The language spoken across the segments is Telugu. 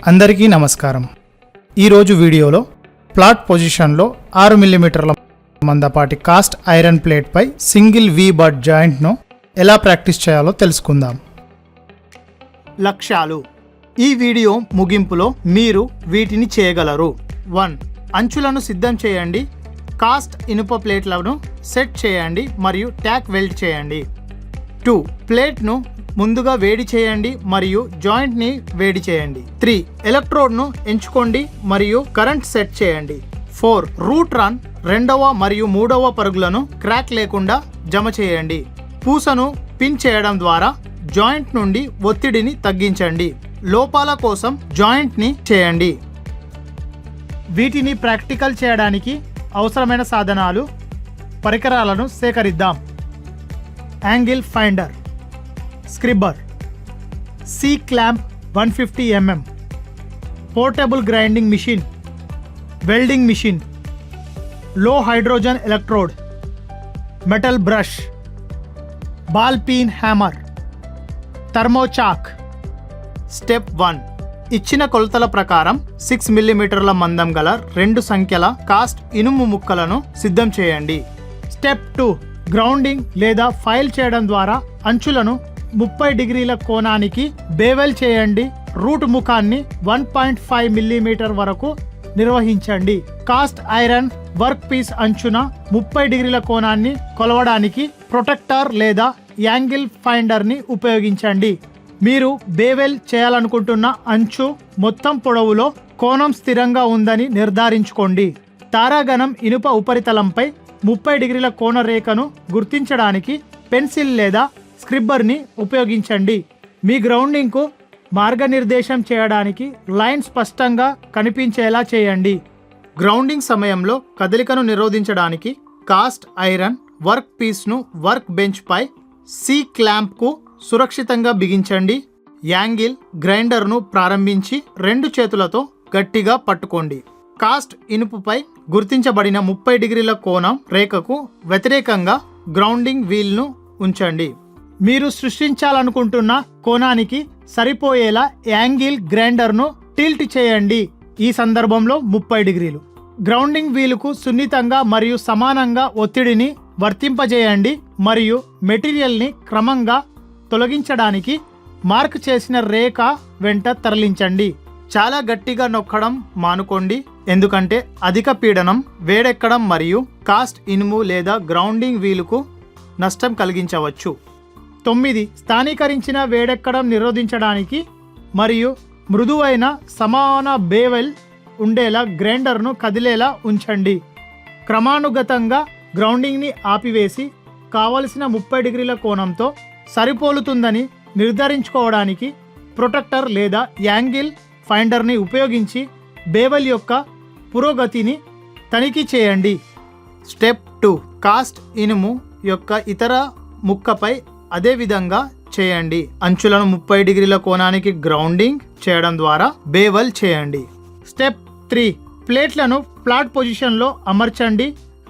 అందరికీ నమస్కారం. ఈరోజు వీడియోలో ప్లాట్ పొజిషన్లో 6 మిల్లీమీటర్ల మందపాటి కాస్ట్ ఐరన్ ప్లేట్పై సింగిల్ వీ బట్ జాయింట్ను ఎలా ప్రాక్టీస్ చేయాలో తెలుసుకుందాం. లక్ష్యాలు. ఈ వీడియో ముగింపులో మీరు వీటిని చేయగలరు. 1. అంచులను సిద్ధం చేయండి. కాస్ట్ ఇనుప ప్లేట్లను సెట్ చేయండి మరియు ట్యాక్ వెల్డ్ చేయండి. 2. ప్లేట్ను ముందుగా వేడి చేయండి మరియు జాయింట్ని వేడి చేయండి. 3. ఎలక్ట్రోడ్ను ఎంచుకోండి మరియు కరెంట్ సెట్ చేయండి. 4. రూట్ రన్ రెండవ మరియు మూడవ పరుగులను క్రాక్ లేకుండా జమ చేయండి. పూసను పిన్ చేయడం ద్వారా జాయింట్ నుండి ఒత్తిడిని తగ్గించండి. లోపాల కోసం జాయింట్ని చేయండి. వీటిని ప్రాక్టికల్ చేయడానికి అవసరమైన సాధనాలు, పరికరాలను సేకరిద్దాం. Angle finder, scriber, C clamp 150 mm, portable grinding machine, welding machine, low hydrogen electrode, metal brush, ball peen hammer, thermochalk. Step 1. ఇచ్చిన కొలతల ప్రకారం 6 మిల్లీమీటర్ల మందం గల 2 సంఖ్యల కాస్ట్ ఇనుము ముక్కలను సిద్ధం చేయండి. స్టెప్ 2. గ్రౌండింగ్ లేదా ఫైల్ చేయడం ద్వారా అంచులను 30 డిగ్రీల కోణానికి బేవెల్ చేయండి. రూట్ ముఖాన్ని 1.5 మిల్లీమీటర్ వరకు నిర్వహించండి. కాస్ట్ ఐరన్ వర్క్ పీస్ అంచున 30 డిగ్రీల కోణాన్ని కొలవడానికి ప్రొటెక్టర్ లేదా యాంగిల్ ఫైండర్ని ఉపయోగించండి. మీరు బేవెల్ చేయాలనుకుంటున్న అంచు మొత్తం పొడవులో కోణం స్థిరంగా ఉందని నిర్ధారించుకోండి. తారాగణం ఇనుప ఉపరితలంపై 30 డిగ్రీల కోణ రేఖను గుర్తించడానికి పెన్సిల్ లేదా స్క్రిబ్బర్ని ఉపయోగించండి. మీ గ్రౌండింగ్కు మార్గనిర్దేశం చేయడానికి లైన్ స్పష్టంగా కనిపించేలా చేయండి. గ్రౌండింగ్ సమయంలో కదలికను నిరోధించడానికి కాస్ట్ ఐరన్ వర్క్ పీస్ను వర్క్ బెంచ్పై సి క్లాంప్కు సురక్షితంగా బిగించండి. యాంగిల్ గ్రైండర్ను ప్రారంభించి 2 చేతులతో గట్టిగా పట్టుకోండి. కాస్ట్ ఇనుపుపై గుర్తించబడిన 30 డిగ్రీల కోణం రేఖకు వ్యతిరేకంగా గ్రౌండింగ్ వీల్ను ఉంచండి. మీరు సృష్టించాలనుకుంటున్న కోణానికి సరిపోయేలా యాంగిల్ గ్రైండర్ను టిల్ట్ చేయండి. ఈ సందర్భంలో 30 డిగ్రీలు. గ్రౌండింగ్ వీలుకు సున్నితంగా మరియు సమానంగా ఒత్తిడిని వర్తింపజేయండి మరియు మెటీరియల్ని క్రమంగా తొలగించడానికి మార్క్ చేసిన రేఖ వెంట తరలించండి. చాలా గట్టిగా నొక్కడం మానుకోండి, ఎందుకంటే అధిక పీడనం వేడెక్కడం మరియు కాస్ట్ ఇనుము లేదా గ్రౌండింగ్ వీలుకు నష్టం కలిగించవచ్చు. 9. స్థానీకరించిన వేడెక్కడం నిరోధించడానికి మరియు మృదువైన సమాన బేవెల్ ఉండేలా గ్రైండర్ను కదిలేలా ఉంచండి. క్రమానుగతంగా గ్రౌండింగ్ని ఆపివేసి కావలసిన 30 డిగ్రీల కోణంతో సరిపోలుతుందని నిర్ధారించుకోవడానికి ప్రొటెక్టర్ లేదా యాంగిల్ ఫైండర్ని ఉపయోగించి బేవెల్ యొక్క పురోగతిని తనిఖీ చేయండి. స్టెప్ 2. కాస్ట్ ఇనుము యొక్క ఇతర ముక్కపై అదే విధంగా చేయండి. అంచులను 30 డిగ్రీల కోణానికి గ్రౌండింగ్ చేయడం ద్వారా బేవెల్ చేయండి. స్టెప్ 3. ప్లేట్లను ఫ్లాట్ పొజిషన్లో అమర్చండి.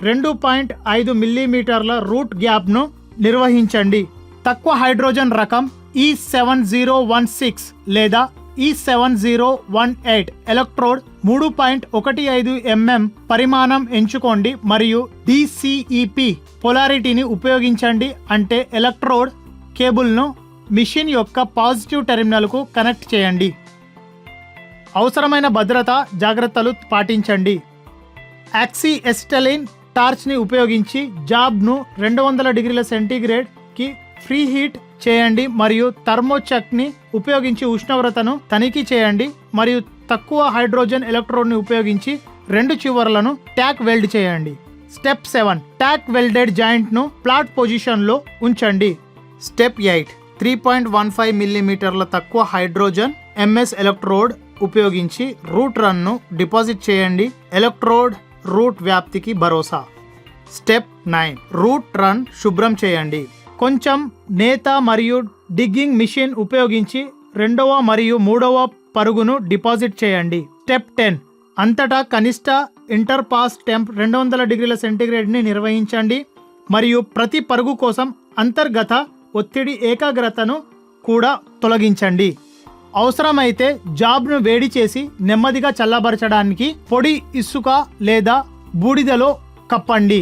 2.5 మిల్లీమీటర్ల రూట్ గ్యాప్ను నిర్వహించండి. తక్కువ హైడ్రోజన్ రకం E7016 లేదా E7018 ఎలక్ట్రోడ్ 3.15 mm పరిమాణం ఎంచుకోండి మరియు DCEP పొలారిటీని ఉపయోగించండి. అంటే ఎలక్ట్రోడ్ కేబుల్ను మిషన్ యొక్క పాజిటివ్ టెర్మినల్కు కనెక్ట్ చేయండి. అవసరమైన భద్రతా జాగ్రత్తలు పాటించండి. యాక్సీ ఎసిటైలిన్ టార్చ్ని ఉపయోగించి జాబ్ను 200 డిగ్రీల సెంటీగ్రేడ్కి ఫ్రీ హీట్ చేయండి మరియు థర్మోచక్ని ఉపయోగించి ఉష్ణోగ్రతను తనిఖీ చేయండి మరియు తక్కువ హైడ్రోజన్ ఎలక్ట్రోడ్ని ఉపయోగించి 2 చివర్లను ట్యాక్ వెల్డ్ చేయండి. స్టెప్ 7. ట్యాక్ వెల్డెడ్ జాయింట్ను ఫ్లాట్ పొజిషన్లో ఉంచండి. స్టెప్ 8. 3.15 మిల్లీమీటర్ల తక్కువ హైడ్రోజన్ MS ఎలక్ట్రోడ్ ఉపయోగించి రూట్ రన్ను డిపాజిట్ చేయండి. ఎలక్ట్రోడ్ రూట్ వ్యాప్తికి భరోసా. స్టెప్ 9. రూట్ రన్ శుభ్రం చేయండి. కొంచెం నేత మరియు డిగ్గింగ్ మిషన్ ఉపయోగించి 2వ మరియు 3వ పరుగును డిపాజిట్ చేయండి. స్టెప్ 10. అంతటా కనిష్ట ఇంటర్పాస్ టెంప్ 200 డిగ్రీల సెంటీగ్రేడ్ని నిర్వహించండి మరియు ప్రతి పరుగు కోసం అంతర్గత ఒత్తిడి ఏకాగ్రతను కూడా తొలగించండి. అవసరమైతే జాబ్ను వేడి చేసి నెమ్మదిగా చల్లబరచడానికి పొడి ఇసుక లేదా బూడిదలో కప్పండి.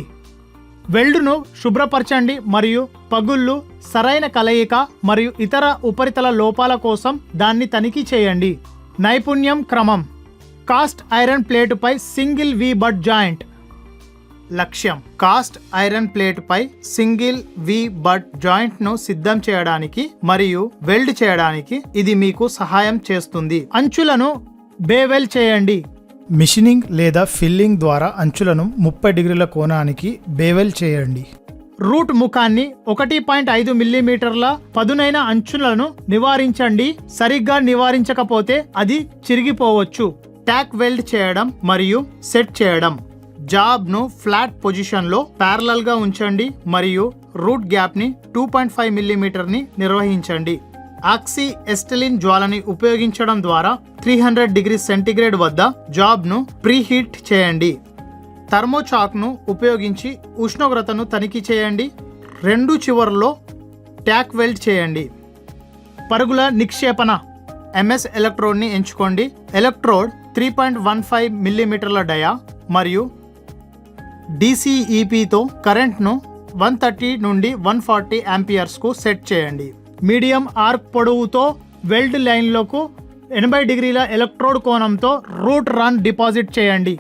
వెల్డును శుభ్రపరచండి మరియు పగుళ్ళు, సరైన కలయిక మరియు ఇతర ఉపరితల లోపాల కోసం దాన్ని తనిఖీ చేయండి. నైపుణ్యం క్రమం. కాస్ట్ ఐరన్ ప్లేటుపై సింగిల్ వి బట్ జాయింట్. లక్ష్యం: కాస్ట్ ఐరన్ ప్లేటుపై సింగిల్ వి బట్ జాయింట్ను సిద్ధం చేయడానికి మరియు వెల్డ్ చేయడానికి ఇది మీకు సహాయం చేస్తుంది. అంచులను బేవెల్ చేయండి. మిషనింగ్ లేదా ఫిల్లింగ్ ద్వారా అంచులను 30 డిగ్రీల కోణానికి బేవెల్ చేయండి. రూట్ ముఖాన్ని 1.5 మిల్లీమీటర్ల పదునైన అంచులను నివారించండి. సరిగ్గా నివారించకపోతే అది చిరిగిపోవచ్చు. ట్యాక్ వెల్డ్ చేయడం మరియు సెట్ చేయడం. జాబ్ను ఫ్లాట్ పొజిషన్లో ప్యారలల్ గా ఉంచండి మరియు రూట్ గ్యాప్ని 2.5 మిల్లీమీటర్ని నిర్వహించండి. ఆక్సీ ఎస్టలిన్ జ్వాలని ఉపయోగించడం ద్వారా 300 డిగ్రీ సెంటీగ్రేడ్ వద్ద జాబ్ను ప్రీహీట్ చేయండి. థర్మోచాక్ను ఉపయోగించి ఉష్ణోగ్రతను తనిఖీ చేయండి. రెండు చివర్లో ట్యాక్ వెల్డ్ చేయండి. పరుగుల నిక్షేపణ. ఎంఎస్ ఎలక్ట్రోడ్ని ఎంచుకోండి. ఎలక్ట్రోడ్ 3.15 మిల్లీమీటర్ల డయా మరియు DCEPతో కరెంట్ను 130 నుండి 140 యాంపియర్స్కు సెట్ చేయండి. మీడియం ఆర్క్ పొడవుతో వెల్డ్ లైన్లకు 80 డిగ్రీల ఎలక్ట్రోడ్ కోణంతో రూట్ రన్ డిపాజిట్ చేయండి.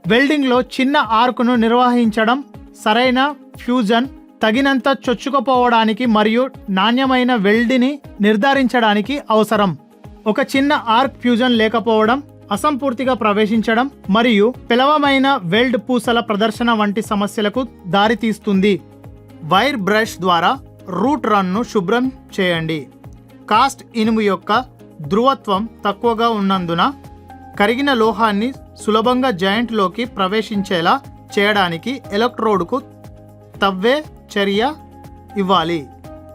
వెల్డింగ్లో చిన్న ఆర్క్ను నిర్వహించడం సరైన ఫ్యూజన్, తగినంత చొచ్చుకుపోవడానికి మరియు నాణ్యమైన వెల్డ్ని నిర్ధారించడానికి అవసరం. ఒక చిన్న ఆర్క్ ఫ్యూజన్ లేకపోవడం, అసంపూర్తిగా ప్రవేశించడం మరియు పిలవమైన వెల్డ్ పూసల ప్రదర్శన వంటి సమస్యలకు దారితీస్తుంది. వైర్ బ్రష్ ద్వారా రూట్ రన్ను శుభ్రం చేయండి. కాస్ట్ ఇనుము యొక్క ధృవత్వం తక్కువగా ఉన్నందున కరిగిన లోహాన్ని సులభంగా జాయింట్లోకి ప్రవేశించేలా చేయడానికి ఎలక్ట్రోడ్కు తవ్వే చర్య ఇవ్వాలి.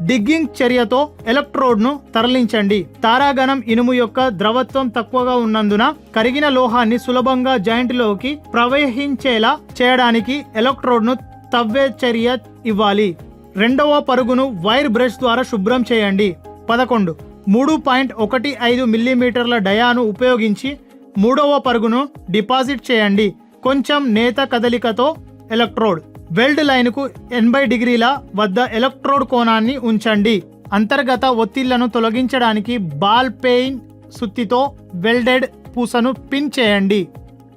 డిగ్గింగ్ చర్యతో ఎలక్ట్రోడ్ను తరలించండి. తారాగణం ఇనుము యొక్క ద్రవత్వం తక్కువగా ఉన్నందున కరిగిన లోహాన్ని సులభంగా జాయింట్లోకి ప్రవహించేలా చేయడానికి ఎలక్ట్రోడ్ను తవ్వే చర్య ఇవ్వాలి. రెండవ పరుగును వైర్ బ్రష్ ద్వారా శుభ్రం చేయండి. 11. 3.15 మిల్లీమీటర్ల డయాను ఉపయోగించి మూడవ పరుగును డిపాజిట్ చేయండి. కొంచెం నేత కదలికతో ఎలక్ట్రోడ్ వెల్డ్ లైన్కు 80 డిగ్రీల వద్ద ఎలక్ట్రోడ్ కోణాన్ని ఉంచండి. అంతర్గత ఒత్తిళ్లను తొలగించడానికి బాల్ పెయిన్ సుత్తితో వెల్డెడ్ పూసను పిన్ చేయండి.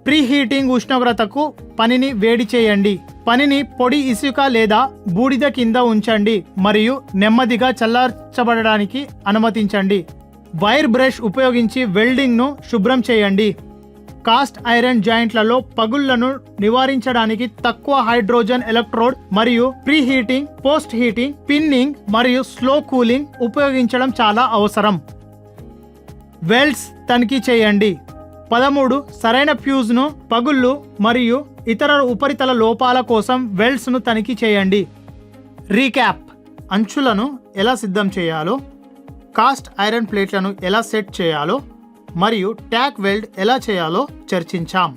ప్రీహీటింగ్ ఉష్ణోగ్రతకు పనిని వేడి చేయండి. పనిని పొడి ఇసుక లేదా బూడిద కింద ఉంచండి మరియు నెమ్మదిగా చల్లార్చబడడానికి అనుమతించండి. వైర్ బ్రష్ ఉపయోగించి వెల్డింగ్ను శుభ్రం చేయండి. కాస్ట్ ఐరన్ జాయింట్లలో పగుళ్లను నివారించడానికి తక్కువ హైడ్రోజన్ ఎలక్ట్రోడ్ మరియు ప్రీహీటింగ్, పోస్ట్ హీటింగ్, పిన్నింగ్ మరియు స్లో కూలింగ్ ఉపయోగించడం చాలా అవసరం. వెల్డ్స్ తనిఖీ చేయండి. 13. సరైన ఫ్యూజ్ను, పగుళ్ళు మరియు ఇతర ఉపరితల లోపాల కోసం వెల్డ్స్ను తనిఖీ చేయండి. రీక్యాప్. అంచులను ఎలా సిద్ధం చేయాలో, కాస్ట్ ఐరన్ ప్లేట్లను ఎలా సెట్ చేయాలో మరియు ట్యాక్ వెల్డ్ ఎలా చేయాలో చర్చించాం.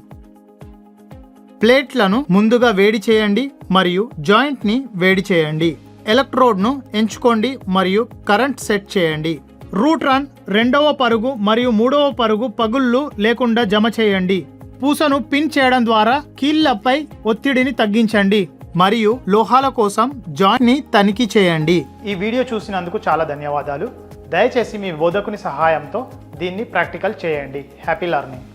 ప్లేట్లను ముందుగా వేడి చేయండి మరియు జాయింట్ని వేడి చేయండి. ఎలక్ట్రోడ్ను ఎంచుకోండి మరియు కరెంట్ సెట్ చేయండి. రూట్ రన్ రెండవ పరుగు మరియు మూడవ పరుగు పగుళ్ళు లేకుండా జమ చేయండి. పూసను పిన్ చేయడం ద్వారా కీళ్లపై ఒత్తిడిని తగ్గించండి మరియు లోహాల కోసం జాయింట్ని తనిఖీ చేయండి. ఈ వీడియో చూసినందుకు చాలా ధన్యవాదాలు. దయచేసి మీ బోధకుని సహాయంతో దీన్ని ప్రాక్టికల్ చేయండి. Happy learning.